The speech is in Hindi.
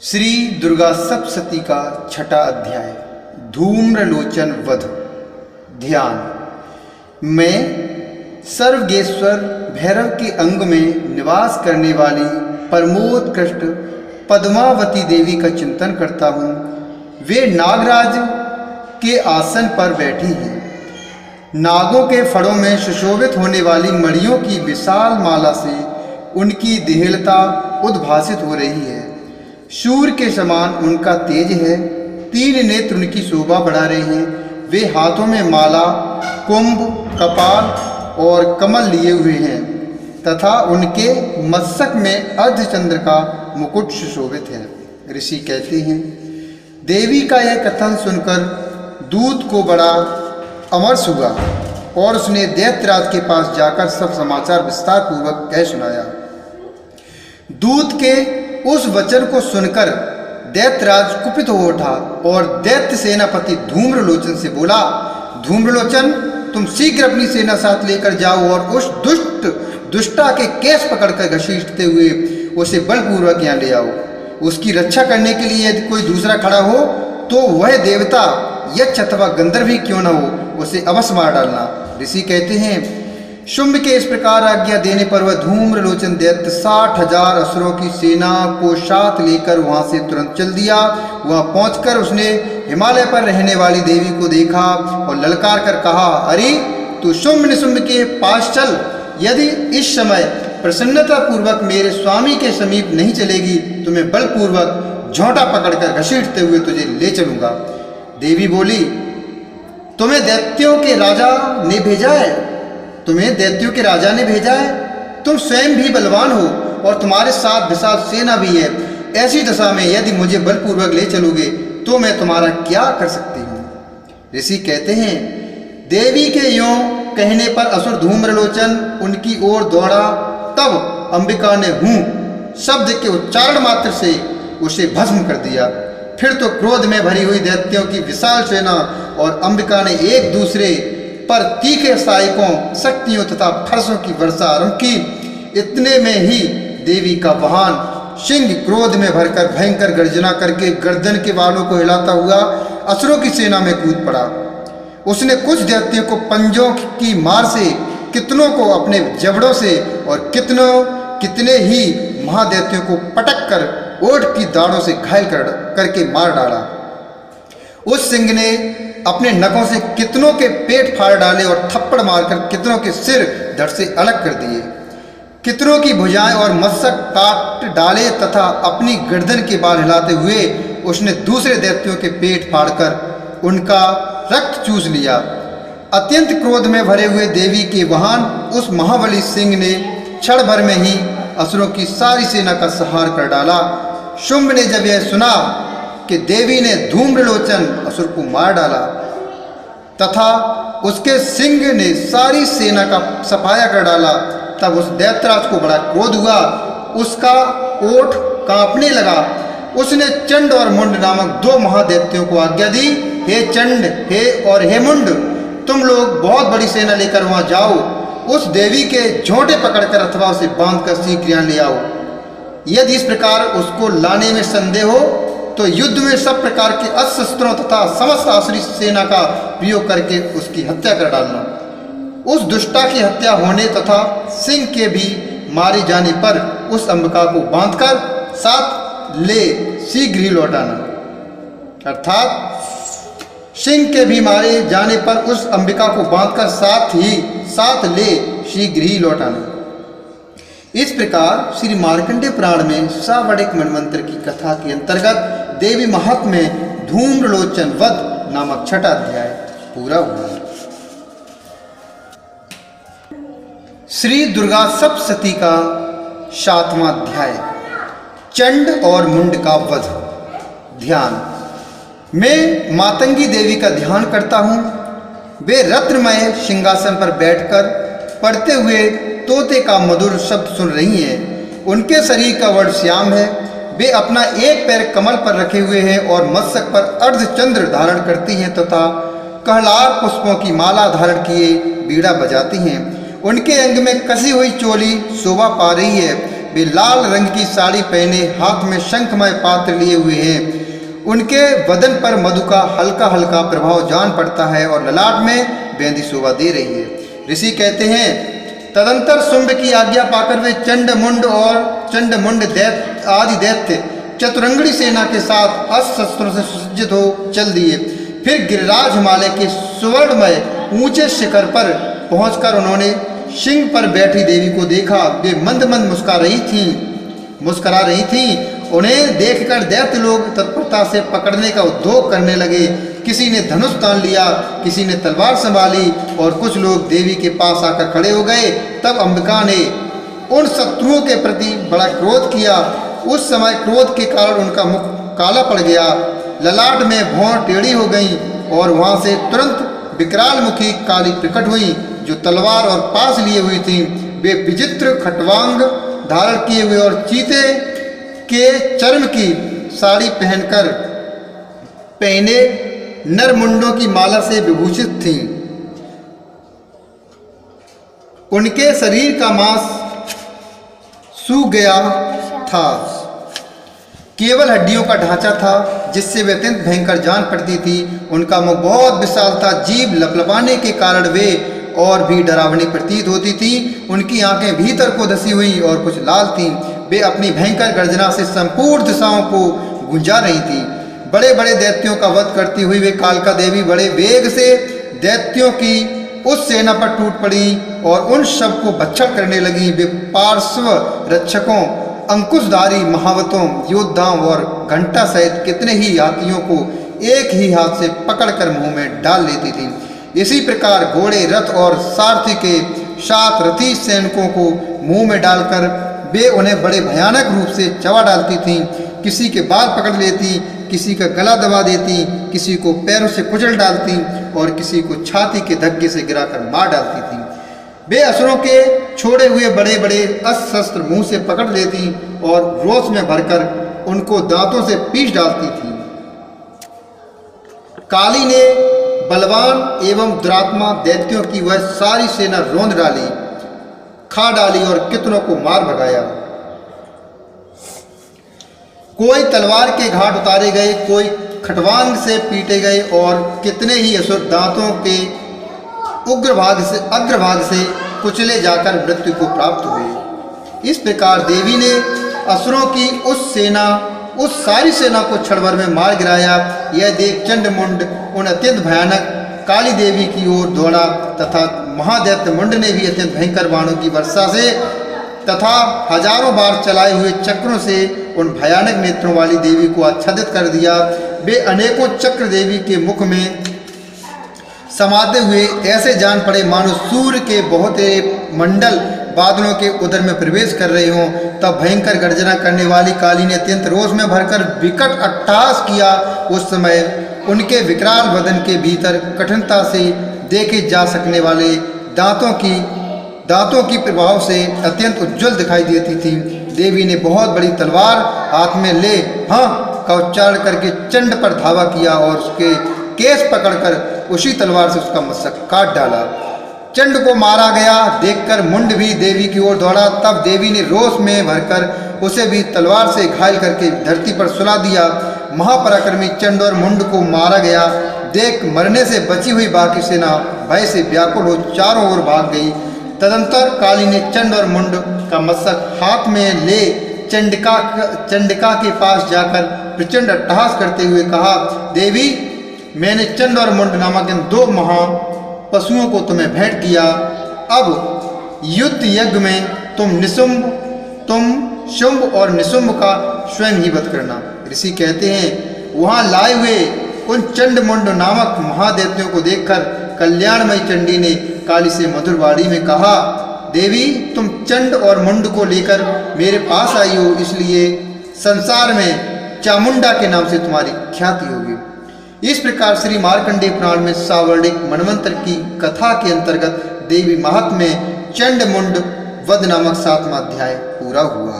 श्री दुर्गा सप्तशती का छठा अध्याय धूम्रलोचन वध। ध्यान। मैं सर्वगेश्वर भैरव के अंग में निवास करने वाली परमोत्कृष्ट पद्मावती देवी का चिंतन करता हूँ। वे नागराज के आसन पर बैठी हैं। नागों के फड़ों में सुशोभित होने वाली मणियों की विशाल माला से उनकी देहलता उद्भासित हो रही है। सूर्य के समान उनका तेज है। तीन नेत्र उनकी शोभा बढ़ा रहे हैं। वे हाथों में माला, कुंभ, कपाल और कमल लिए हुए हैं तथा उनके मस्तक में अर्धचंद्र का मुकुट सुशोभित है। ऋषि कहते हैं, देवी का यह कथन सुनकर दूत को बड़ा अमर्ष हुआ और उसने दैत्यराज के पास जाकर सब समाचार विस्तार पूर्वक कह सुनाया। दूत के उस वचन को सुनकर दैत्यराज कुपित हो उठा और दैत्य सेनापति धूम्रलोचन से बोला, धूम्रलोचन, तुम शीघ्र अपनी सेना साथ लेकर जाओ और उस दुष्टा के केस पकड़कर घसीटते हुए उसे बलपूर्वक यहाँ ले आओ। उसकी रक्षा करने के लिए यदि कोई दूसरा खड़ा हो तो वह देवता यक्ष अथवा गंधर्व ही क्यों न हो, उसे अवश्य मार डालना। ऋषि कहते हैं, शुंभ के इस प्रकार आज्ञा देने पर वह धूम्रलोचन दैत्य 60,000 असुरों की सेना को साथ लेकर वहां से तुरंत चल दिया। वहां पहुंचकर उसने हिमालय पर रहने वाली देवी को देखा और ललकार कर कहा, अरे तू शुंभ निशुंभ के पास चल। यदि इस समय प्रसन्नता पूर्वक मेरे स्वामी के समीप नहीं चलेगी तो मैं बलपूर्वक झोंटा पकड़कर घसीटते हुए तुझे ले चलूंगा। देवी बोली, तुम्हें दैत्यों के राजा ने भेजा है। तुम्हें दैत्यों के राजा ने भेजा है। तुम स्वयं भी बलवान हो और तुम्हारे साथ विशाल सेना भी है। ऐसी दशा में यदि मुझे बलपूर्वक ले चलोगे तो मैं तुम्हारा क्या कर सकती हूँ। ऋषि कहते हैं, देवी के यों कहने पर असुर धूम्रलोचन उनकी ओर दौड़ा। तब अंबिका ने हूँ शब्द के उच्चारण मात्र से उसे भस्म कर दिया। फिर तो क्रोध में भरी हुई दैत्यों की विशाल सेना और अंबिका ने एक दूसरे पर तीखे सहायकों, शक्तियों तथा फरसों की वर्षा आरंभ की। इतने में ही देवी का वाहन सिंह क्रोध में भरकर भयंकर गर्जना करके गर्दन के बालों को हिलाता हुआ असुरों की सेना में कूद पड़ा। उसने कुछ दैत्यों को पंजों की मार से, कितनों को अपने जबड़ों से और कितने ही महादैत्यों को पटक कर ओठ की दाढ़ों से घायल करके मार डाला। उस सिंह ने अपने नखों से कितनों के पेट फाड़ डाले और थप्पड़ मारकर कितनों के सिर धड़ से अलग कर दिए। कितनों की भुजाएं और मस्तक काट डाले तथा अपनी गर्दन के बाल हिलाते हुए उसने दूसरे दैत्यों के पेट फाड़कर उनका रक्त चूस लिया। अत्यंत क्रोध में भरे हुए देवी के वाहन उस महाबली सिंह ने क्षण भर में ही असुरों की सारी सेना का संहार कर डाला। शुंभ ने जब यह सुना कि देवी ने धूम्रलोचन असुर को मार डाला तथा उसके सिंह ने सारी सेना का सफाया कर डाला, तब उस दैत्यराज को बड़ा क्रोध हुआ। उसका ओठ कांपने लगा। उसने चंड और मुंड नामक दो महादैत्यों को आज्ञा दी, हे चंड, हे मुंड, तुम लोग बहुत बड़ी सेना लेकर वहां जाओ। उस देवी के झोंटे पकड़कर अथवा उसे बांधकर शीघ्र यहाँ ले आओ। यदि इस प्रकार उसको लाने में संदेह हो तो युद्ध में सब प्रकार के अस्त्रों तथा समस्त आसुरी सेना का प्रयोग करके उसकी हत्या कर डालना। उस दुष्टा की हत्या होने तथा सिंह के भी मारे जाने पर उस अंबिका को बांधकर साथ ले शीघ्र ही लौटाना। अर्थात सिंह के भी मारे जाने पर उस अंबिका को बांधकर साथ ले शीघ्र ही लौटाना। इस प्रकार श्री मार्कंडेय पुराण में सावड़िक मनमंत्र की कथा के अंतर्गत देवी महत्व में धूम्रलोचन वध नामक छठा अध्याय पूरा हुआ। श्री दुर्गा सप्तशती का 7वां अध्याय चंड और मुंड का वध। ध्यान। मैं मातंगी देवी का ध्यान करता हूँ। वे रत्नमय सिंहासन पर बैठकर पढ़ते हुए तोते का मधुर शब्द सुन रही हैं। उनके शरीर का वर्ण श्याम है। वे अपना एक पैर कमल पर रखे हुए हैं और मस्तक पर अर्धचंद्र धारण करती हैं तथा कहलार पुष्पों की माला धारण किए बीड़ा बजाती हैं। उनके अंग में कसी हुई चोली शोभा पा रही है। वे लाल रंग की साड़ी पहने हाथ में शंखमय पात्र लिए हुए हैं। उनके बदन पर मधु का हल्का हल्का प्रभाव जान पड़ता है और ललाट में बेंदी शोभा दे रही है। ऋषि कहते हैं, तदंतर शुंभ की आज्ञा पाकर वे चंडमुंड दैत्य आदि दैत्य चतुरंगड़ी सेना के साथ अस्त्र शस्त्रों से सुसज्जित हो चल दिए। फिर गिरिराज हिमालय के सुवर्णमय ऊंचे शिखर पर पहुंचकर उन्होंने सिंह पर बैठी देवी को देखा। वे मंद मंद मुस्कुरा रही थीं। उन्हें देखकर दैत्य लोग तत्परता से पकड़ने का उद्योग करने लगे। किसी ने धनुष तान लिया, किसी ने तलवार संभाली और कुछ लोग देवी के पास आकर खड़े हो गए। तब अंबिका ने उन शत्रुओं के प्रति बड़ा क्रोध किया। उस समय क्रोध के कारण उनका मुख काला पड़ गया, ललाट में भौं टेढ़ी हो गई और वहां से तुरंत विकराल मुखी काली प्रकट हुई जो तलवार और पास लिए हुई थी। वे विचित्र खटवांग धारण किए हुए और चीते के चर्म की साड़ी पहने नरमुंडों की माला से विभूषित थीं। उनके शरीर का मांस सूख गया था, केवल हड्डियों का ढांचा था जिससे वे अत्यंत भयंकर जान पड़ती थी। उनका मुख बहुत विशाल था, जीभ लपलपाने के कारण वे और भी डरावनी प्रतीत होती थी। उनकी आंखें भीतर को धसी हुई और कुछ लाल थीं। वे अपनी भयंकर गर्जना से संपूर्ण दिशाओं को गुंजा रही थी। बड़े बड़े दैत्यों का वध करती हुई वे कालका देवी बड़े वेग से दैत्यों की उस सेना पर टूट पड़ी और उन सब को भक्षण करने लगी। वे पार्श्व रक्षकों, अंकुशधारी महावतों, योद्धाओं और घंटा सहित कितने ही हाथियों को एक ही हाथ से पकड़कर मुंह में डाल लेती थी। इसी प्रकार घोड़े, रथ और सारथी के साथ रथी सैनिकों को मुंह में डालकर वे उन्हें बड़े भयानक रूप से चबा डालती थीं। किसी के बाल पकड़ लेती, किसी का गला दबा देती, किसी को पैरों से कुचल डालती और किसी को छाती के धक्के से गिराकर मार डालती थीं। वे असुरों के छोड़े हुए बड़े बड़े अस्त्र शस्त्र मुंह से पकड़ लेती और रोष में भरकर उनको दांतों से पीस डालती थी। काली ने बलवान एवं दुरात्मा दैत्यों की वह सारी सेना रौंद डाली, खा डाली और कितनों को मार भगाया। कोई तलवार के घाट उतारे गए, कोई खटवांग से पीटे गए और कितने ही असुर दांतों के अग्रभाग से कुचले जाकर मृत्यु को प्राप्त हुए। इस प्रकार देवी ने असुरों की उस सारी सेना को क्षण भर में मार गिराया। यह देख चंडमुंड उन अत्यंत भयानक काली देवी की ओर दौड़ा तथा महादैत्य मुंड ने भी अत्यंत भयंकर बाणों की वर्षा से तथा हजारों बार चलाए हुए चक्रों से उन भयानक नेत्रों वाली देवी को आच्छादित कर दिया। वे अनेकों चक्र देवी के मुख में समाते हुए ऐसे जान पड़े मानो सूर्य के बहुत मंडल बादलों के उदर में प्रवेश कर रहे हों। तब भयंकर गर्जना करने वाली काली ने अत्यंत रोष में भरकर विकट अट्टहास किया। उस समय उनके विकराल बदन के भीतर कठिनता से देखे जा सकने वाले दांतों की प्रभाव से अत्यंत उज्जवल दिखाई देती थी। देवी ने बहुत बड़ी तलवार हाथ में ले हाँ का उच्चारण करके चंड पर धावा किया और उसके केस पकड़कर उसी तलवार से उसका मस्तक काट डाला। चंड को मारा गया देखकर मुंड भी देवी की ओर दौड़ा। तब देवी ने रोष में भरकर उसे भी तलवार से घायल करके धरती पर सुला दिया। महापराक्रमी चंड और मुंड को मारा गया देख मरने से बची हुई बाकी सेना भय से व्याकुल हो चारों ओर भाग गई। तदंतर काली ने चंड और मुंड का मस्तक हाथ में ले चंडिका के पास जाकर प्रचंड अट्टहास करते हुए कहा, देवी मैंने चंड और मुंड नामक इन दो महा पशुओं को तुम्हें भेंट किया। अब युद्ध यज्ञ में तुम शुंभ और निशुंभ का स्वयं ही वध करना। ऋषि कहते हैं, वहां लाए हुए उन चंड मुंड नामक महादैत्यों को देखकर कल्याणमयी चंडी ने काली से मधुर वाणी में कहा, देवी तुम चंड और मुंड को लेकर मेरे पास आई हो, इसलिए संसार में चामुंडा के नाम से तुम्हारी ख्याति होगी। इस प्रकार श्री मार्कंडेय पुराण में सावर्णिक मनवंतर की कथा के अंतर्गत देवी महात्म्य चंड मुंड वध नामक 7वां अध्याय पूरा हुआ।